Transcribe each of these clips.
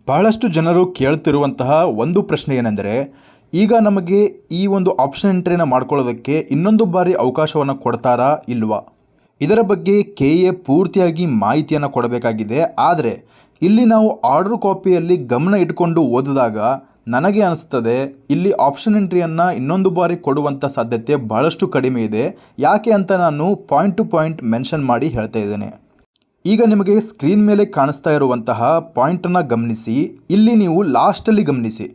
ಬಹಳಷ್ಟು ಜನರು ಕೇಳ್ತಿರುವಂತಹ ಒಂದು ಪ್ರಶ್ನೆ ಏನೆಂದರೆ, ಈಗ ನಮಗೆ ಈ ಒಂದು ಆಪ್ಷನ್ ಎಂಟ್ರಿನ ಮಾಡ್ಕೊಳ್ಳೋದಕ್ಕೆ ಇನ್ನೊಂದು ಬಾರಿ ಅವಕಾಶವನ್ನು ಕೊಡ್ತಾರಾ ಇಲ್ವಾ? ಇದರ ಬಗ್ಗೆ KA ಪೂರ್ತಿಯಾಗಿ ಮಾಹಿತಿಯನ್ನು ಕೊಡಬೇಕಾಗಿದೆ. ಆದರೆ ಇಲ್ಲಿ ನಾವು ಆರ್ಡರ್ ಕಾಪಿಯಲ್ಲಿ ಗಮನ ಇಟ್ಕೊಂಡು ಓದಿದಾಗ ನನಗೆ ಅನಿಸ್ತದೆ ಇಲ್ಲಿ ಆಪ್ಷನ್ ಎಂಟ್ರಿಯನ್ನು ಇನ್ನೊಂದು ಬಾರಿ ಕೊಡುವಂಥ ಸಾಧ್ಯತೆ ಬಹಳಷ್ಟು ಕಡಿಮೆ ಇದೆ. ಯಾಕೆ ಅಂತ ನಾನು ಪಾಯಿಂಟ್ ಟು ಪಾಯಿಂಟ್ ಮೆನ್ಷನ್ ಮಾಡಿ ಹೇಳ್ತಾ ಇದ್ದೇನೆ. ಈಗ ನಿಮಗೆ ಸ್ಕ್ರೀನ್ ಮೇಲೆ ಕಾಣಿಸ್ತಾ ಇರುವಂತಹ ಪಾಯಿಂಟನ್ನು ಗಮನಿಸಿ. ಇಲ್ಲಿ ನೀವು ಲಾಸ್ಟಲ್ಲಿ ಗಮನಿಸಿ,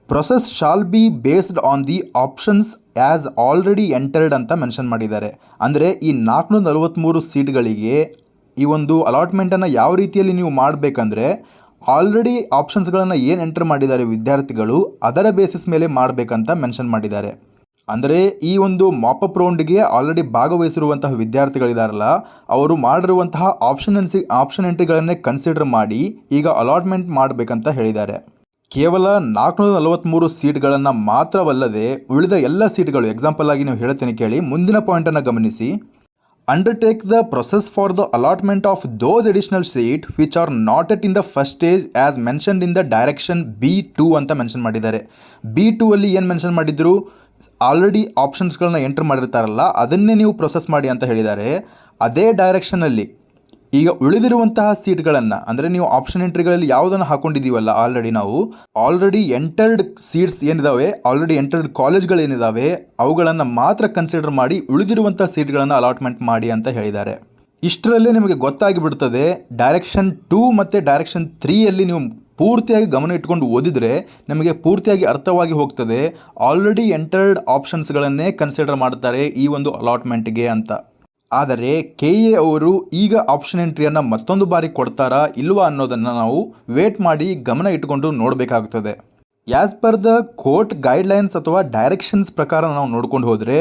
process shall be based on the options as already entered ಅಂತ ಮೆನ್ಷನ್ ಮಾಡಿದ್ದಾರೆ. ಅಂದರೆ ಈ 443 ಸೀಟ್ಗಳಿಗೆ ಈ ಒಂದು ಅಲಾಟ್ಮೆಂಟನ್ನು ಯಾವ ರೀತಿಯಲ್ಲಿ ನೀವು ಮಾಡಬೇಕಂದ್ರೆ, ಆಲ್ರೆಡಿ ಆಪ್ಷನ್ಸ್ಗಳನ್ನು ಏನು ಎಂಟರ್ ಮಾಡಿದ್ದಾರೆ ವಿದ್ಯಾರ್ಥಿಗಳು ಅದರ ಬೇಸಿಸ್ ಮೇಲೆ ಮಾಡಬೇಕಂತ ಮೆನ್ಷನ್ ಮಾಡಿದ್ದಾರೆ. ಅಂದರೆ ಈ ಒಂದು ಮಾಪಪ್ ರೌಂಡ್ಗೆ ಆಲ್ರೆಡಿ ಭಾಗವಹಿಸಿರುವಂತಹ ವಿದ್ಯಾರ್ಥಿಗಳಿದಾರಲ್ಲ, ಅವರು ಮಾಡಿರುವಂತಹ ಆಪ್ಷನ್ ಎಂಟ್ರಿಗಳನ್ನೇ ಕನ್ಸಿಡರ್ ಮಾಡಿ ಈಗ ಅಲಾಟ್ಮೆಂಟ್ ಮಾಡಬೇಕಂತ ಹೇಳಿದ್ದಾರೆ. ಕೇವಲ 443 ಸೀಟ್ಗಳನ್ನು ಮಾತ್ರವಲ್ಲದೆ ಉಳಿದ ಎಲ್ಲ ಸೀಟ್ಗಳು, ಎಕ್ಸಾಂಪಲ್ ಆಗಿ ನೀವು ಹೇಳ್ತೀನಿ ಕೇಳಿ, ಮುಂದಿನ ಪಾಯಿಂಟನ್ನು ಗಮನಿಸಿ. Undertake the process for the allotment of those additional seat which are not at in the first stage as mentioned in the direction B2 ಅಂತ ಮೆನ್ಷನ್ ಮಾಡಿದ್ದಾರೆ. B2 ಅಲ್ಲಿ ಏನು ಮೆನ್ಷನ್ ಮಾಡಿದ್ರು, ಆಲ್ರೆಡಿ ಆಪ್ಷನ್ಸ್ಗಳನ್ನ ಎಂಟರ್ ಮಾಡಿರ್ತಾರಲ್ಲ ಅದನ್ನೇ ನೀವು ಪ್ರೊಸೆಸ್ ಮಾಡಿ ಅಂತ ಹೇಳಿದ್ದಾರೆ. ಅದೇ ಡೈರೆಕ್ಷನಲ್ಲಿ ಈಗ ಉಳಿದಿರುವಂತಹ ಸೀಟ್ಗಳನ್ನು, ಅಂದರೆ ನೀವು ಆಪ್ಷನ್ ಎಂಟ್ರಿಗಳಲ್ಲಿ ಯಾವುದನ್ನು ಹಾಕೊಂಡಿದ್ದೀವಲ್ಲ ಆಲ್ರೆಡಿ ಎಂಟರ್ಡ್ ಸೀಟ್ಸ್ ಏನಿದಾವೆ, ಆಲ್ರೆಡಿ ಎಂಟರ್ಡ್ ಕಾಲೇಜ್ಗಳೇನಿದ್ದಾವೆ ಅವುಗಳನ್ನು ಮಾತ್ರ ಕನ್ಸಿಡರ್ ಮಾಡಿ ಉಳಿದಿರುವಂಥ ಸೀಟ್ಗಳನ್ನು ಅಲಾಟ್ಮೆಂಟ್ ಮಾಡಿ ಅಂತ ಹೇಳಿದ್ದಾರೆ. ಇಷ್ಟರಲ್ಲೇ ನಿಮಗೆ ಗೊತ್ತಾಗಿ ಬಿಡ್ತದೆ, ಡೈರೆಕ್ಷನ್ 2 ಮತ್ತು ಡೈರೆಕ್ಷನ್ 3ಯಲ್ಲಿ ನೀವು ಪೂರ್ತಿಯಾಗಿ ಗಮನ ಇಟ್ಕೊಂಡು ಓದಿದರೆ ನಿಮಗೆ ಪೂರ್ತಿಯಾಗಿ ಅರ್ಥವಾಗಿ ಹೋಗ್ತದೆ. ಆಲ್ರೆಡಿ ಎಂಟರ್ಡ್ ಆಪ್ಷನ್ಸ್ಗಳನ್ನೇ ಕನ್ಸಿಡರ್ ಮಾಡ್ತಾರೆ ಈ ಒಂದು ಅಲಾಟ್ಮೆಂಟ್ಗೆ ಅಂತ. ಆದರೆ KA ಅವರು ಈಗ ಆಪ್ಷನ್ ಎಂಟ್ರಿಯನ್ನು ಮತ್ತೊಂದು ಬಾರಿ ಕೊಡ್ತಾರಾ ಇಲ್ವಾ ಅನ್ನೋದನ್ನು ನಾವು ವೇಟ್ ಮಾಡಿ ಗಮನ ಇಟ್ಕೊಂಡು ನೋಡಬೇಕಾಗ್ತದೆ. As per the court guidelines ಅಥವಾ ಡೈರೆಕ್ಷನ್ಸ್ ಪ್ರಕಾರ ನಾವು ನೋಡ್ಕೊಂಡು ಹೋದರೆ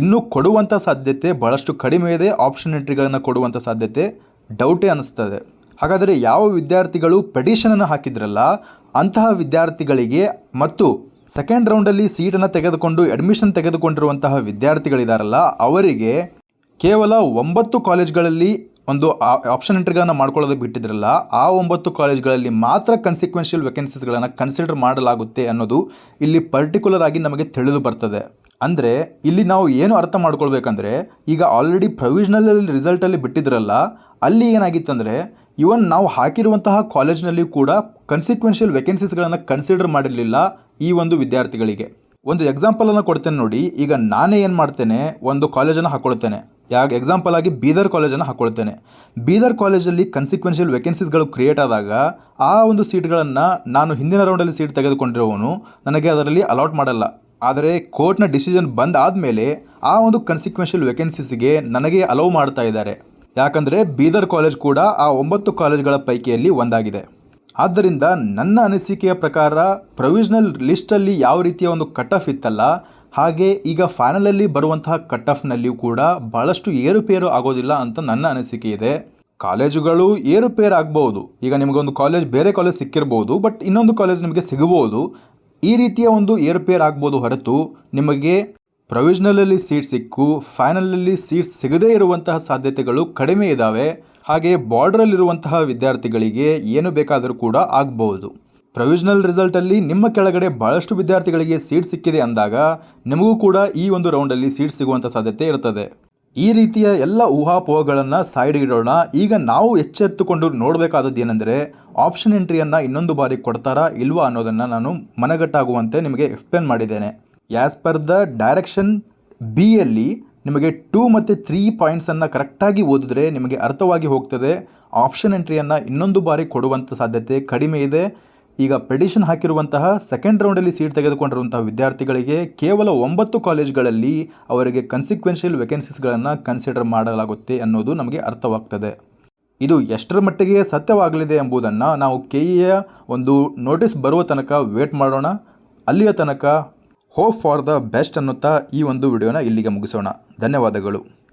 ಇನ್ನೂ ಕೊಡುವಂಥ ಸಾಧ್ಯತೆ ಭಾಳಷ್ಟು ಕಡಿಮೆ ಇದೆ. ಆಪ್ಷನ್ ಎಂಟ್ರಿಗಳನ್ನು ಕೊಡುವಂಥ ಸಾಧ್ಯತೆ ಡೌಟೇ ಅನ್ನಿಸ್ತದೆ. ಹಾಗಾದರೆ ಯಾವ ವಿದ್ಯಾರ್ಥಿಗಳು ಪೆಟಿಷನನ್ನು ಹಾಕಿದ್ರಲ್ಲ ಅಂತಹ ವಿದ್ಯಾರ್ಥಿಗಳಿಗೆ ಮತ್ತು ಸೆಕೆಂಡ್ ರೌಂಡಲ್ಲಿ ಸೀಟನ್ನು ತೆಗೆದುಕೊಂಡು ಅಡ್ಮಿಷನ್ ತೆಗೆದುಕೊಂಡಿರುವಂತಹ ವಿದ್ಯಾರ್ಥಿಗಳಿದಾರಲ್ಲ ಅವರಿಗೆ ಕೇವಲ 9 ಕಾಲೇಜ್ಗಳಲ್ಲಿ ಒಂದು ಆಪ್ಷನ್ ಎಂಟ್ರಿಗಳನ್ನು ಮಾಡ್ಕೊಳ್ಳೋದಕ್ಕೆ ಬಿಟ್ಟಿದ್ರಲ್ಲ ಆ 9 ಕಾಲೇಜ್ಗಳಲ್ಲಿ ಮಾತ್ರ ಕನ್ಸಿಕ್ವೆನ್ಷಿಯಲ್ ವೇಕೆನ್ಸೀಸ್ಗಳನ್ನು ಕನ್ಸಿಡರ್ ಮಾಡಲಾಗುತ್ತೆ ಅನ್ನೋದು ಇಲ್ಲಿ ಪರ್ಟಿಕ್ಯುಲರ್ ಆಗಿ ನಮಗೆ ತಿಳಿದು ಬರ್ತದೆ. ಅಂದರೆ ಇಲ್ಲಿ ನಾವು ಏನು ಅರ್ಥ ಮಾಡ್ಕೊಳ್ಬೇಕಂದ್ರೆ, ಈಗ ಆಲ್ರೆಡಿ ಪ್ರೊವಿಷನಲ್ ರಿಸಲ್ಟಲ್ಲಿ ಬಿಟ್ಟಿದ್ರಲ್ಲ ಅಲ್ಲಿ ಏನಾಗಿತ್ತಂದರೆ ಇವನ್ ನಾವು ಹಾಕಿರುವಂತಹ ಕಾಲೇಜ್ನಲ್ಲಿ ಕೂಡ ಕನ್ಸಿಕ್ವೆನ್ಷಿಯಲ್ ವೇಕೆನ್ಸೀಸ್ಗಳನ್ನು ಕನ್ಸಿಡರ್ ಮಾಡಿರಲಿಲ್ಲ ಈ ಒಂದು ವಿದ್ಯಾರ್ಥಿಗಳಿಗೆ. ಒಂದು ಎಕ್ಸಾಂಪಲನ್ನು ಕೊಡ್ತೇನೆ ನೋಡಿ. ಈಗ ನಾನೇ ಏನು ಮಾಡ್ತೇನೆ, ಒಂದು ಕಾಲೇಜನ್ನು ಹಾಕ್ಕೊಳ್ತೇನೆ. ಎಕ್ಸಾಂಪಲ್ ಆಗಿ ಬೀದರ್ ಕಾಲೇಜನ್ನು ಹಾಕ್ಕೊಳ್ತೇನೆ. ಬೀದರ್ ಕಾಲೇಜಲ್ಲಿ ಕನ್ಸಿಕ್ವೆನ್ಷಿಯಲ್ ವೇಕೆನ್ಸೀಸ್ಗಳು ಕ್ರಿಯೇಟ್ ಆದಾಗ ಆ ಒಂದು ಸೀಟ್ಗಳನ್ನು ನಾನು ಹಿಂದಿನ ರೌಂಡಲ್ಲಿ ಸೀಟ್ ತೆಗೆದುಕೊಂಡಿರೋವನು ನನಗೆ ಅದರಲ್ಲಿ ಅಲಾಟ್ ಮಾಡಲ್ಲ. ಆದರೆ ಕೋರ್ಟ್ನ ಡಿಸಿಷನ್ ಬಂದಾದಮೇಲೆ ಆ ಒಂದು ಕನ್ಸಿಕ್ವೆನ್ಷಿಯಲ್ ವೇಕೆನ್ಸೀಸ್ಗೆ ನನಗೆ ಅಲೌ ಮಾಡ್ತಾ ಇದ್ದಾರೆ. ಯಾಕಂದರೆ ಬೀದರ್ ಕಾಲೇಜ್ ಕೂಡ ಆ 9 ಕಾಲೇಜ್ಗಳ ಪೈಕಿಯಲ್ಲಿ ಒಂದಾಗಿದೆ. ಆದ್ದರಿಂದ ನನ್ನ ಅನಿಸಿಕೆಯ ಪ್ರಕಾರ ಪ್ರೊವಿಷನಲ್ ಲಿಸ್ಟಲ್ಲಿ ಯಾವ ರೀತಿಯ ಒಂದು ಕಟ್ ಆಫ್ ಇತ್ತಲ್ಲ, ಹಾಗೆ ಈಗ ಫೈನಲಲ್ಲಿ ಬರುವಂತಹ ಕಟ್ ಆಫ್ನಲ್ಲಿಯೂ ಕೂಡ ಭಾಳಷ್ಟು ಏರುಪೇರು ಆಗೋದಿಲ್ಲ ಅಂತ ನನ್ನ ಅನಿಸಿಕೆ ಇದೆ. ಕಾಲೇಜುಗಳು ಏರುಪೇರು ಆಗ್ಬೋದು. ಈಗ ನಿಮಗೊಂದು ಕಾಲೇಜ್ ಬೇರೆ ಕಾಲೇಜ್ ಸಿಕ್ಕಿರ್ಬೋದು, ಬಟ್ ಇನ್ನೊಂದು ಕಾಲೇಜ್ ನಿಮಗೆ ಸಿಗಬಹುದು. ಈ ರೀತಿಯ ಒಂದು ಏರುಪೇರು ಆಗ್ಬೋದು ಹೊರತು ನಿಮಗೆ ಪ್ರೊವಿಷನಲಲ್ಲಿ ಸೀಟ್ ಸಿಕ್ಕು ಫೈನಲಲ್ಲಿ ಸೀಟ್ ಸಿಗದೇ ಇರುವಂತಹ ಸಾಧ್ಯತೆಗಳು ಕಡಿಮೆ ಇದ್ದಾವೆ. ಹಾಗೆ ಬಾರ್ಡ್ರಲ್ಲಿರುವಂತಹ ವಿದ್ಯಾರ್ಥಿಗಳಿಗೆ ಏನು ಬೇಕಾದರೂ ಕೂಡ ಆಗಬಹುದು. ಪ್ರೊವಿಷನಲ್ ರಿಸಲ್ಟಲ್ಲಿ ನಿಮ್ಮ ಕೆಳಗಡೆ ಭಾಳಷ್ಟು ವಿದ್ಯಾರ್ಥಿಗಳಿಗೆ ಸೀಟ್ ಸಿಕ್ಕಿದೆ ಅಂದಾಗ ನಿಮಗೂ ಕೂಡ ಈ ಒಂದು ರೌಂಡಲ್ಲಿ ಸೀಟ್ ಸಿಗುವಂಥ ಸಾಧ್ಯತೆ ಇರ್ತದೆ. ಈ ರೀತಿಯ ಎಲ್ಲ ಊಹಾಪೋಹಗಳನ್ನು ಸೈಡ್ಗೆ ಇಡೋಣ. ಈಗ ನಾವು ಎಚ್ಚೆತ್ತುಕೊಂಡು ನೋಡಬೇಕಾದದ್ದು ಏನೆಂದರೆ, ಆಪ್ಷನ್ ಎಂಟ್ರಿಯನ್ನು ಇನ್ನೊಂದು ಬಾರಿ ಕೊಡ್ತಾರಾ ಇಲ್ವಾ ಅನ್ನೋದನ್ನು ನಾನು ಮನಗಟ್ಟಾಗುವಂತೆ ನಿಮಗೆ ಎಕ್ಸ್ಪ್ಲೇನ್ ಮಾಡಿದ್ದೇನೆ. ಆ್ಯಸ್ ಪರ್ ದ ಡೈರೆಕ್ಷನ್ ಬಿಯಲ್ಲಿ ನಿಮಗೆ 2 ಮತ್ತು 3 ಪಾಯಿಂಟ್ಸನ್ನು ಕರೆಕ್ಟಾಗಿ ಓದಿದ್ರೆ ನಿಮಗೆ ಅರ್ಥವಾಗಿ ಹೋಗ್ತದೆ. ಆಪ್ಷನ್ ಎಂಟ್ರಿಯನ್ನು ಇನ್ನೊಂದು ಬಾರಿ ಕೊಡುವಂಥ ಸಾಧ್ಯತೆ ಕಡಿಮೆ ಇದೆ. ಈಗ ಪೆಟಿಷನ್ ಹಾಕಿರುವಂತಹ ಸೆಕೆಂಡ್ ರೌಂಡಲ್ಲಿ ಸೀಟ್ ತೆಗೆದುಕೊಂಡಿರುವಂತಹ ವಿದ್ಯಾರ್ಥಿಗಳಿಗೆ ಕೇವಲ 9 ಕಾಲೇಜ್ಗಳಲ್ಲಿ ಅವರಿಗೆ ಕನ್ಸಿಕ್ವೆನ್ಷಿಯಲ್ ವೇಕೆನ್ಸೀಸ್ಗಳನ್ನು ಕನ್ಸಿಡರ್ ಮಾಡಲಾಗುತ್ತೆ ಅನ್ನೋದು ನಮಗೆ ಅರ್ಥವಾಗ್ತದೆ. ಇದು ಎಷ್ಟರ ಮಟ್ಟಿಗೆ ಸತ್ಯವಾಗಲಿದೆ ಎಂಬುದನ್ನು ನಾವು KA ಒಂದು ನೋಟಿಸ್ ಬರುವ ತನಕ ವೇಟ್ ಮಾಡೋಣ. ಅಲ್ಲಿಯ ತನಕ ಹೋಪ್ ಫಾರ್ ದ ಬೆಸ್ಟ್ ಅನ್ನುತ್ತಾ ಈ ಒಂದು ವಿಡಿಯೋನ ಇಲ್ಲಿಗೆ ಮುಗಿಸೋಣ. ಧನ್ಯವಾದಗಳು.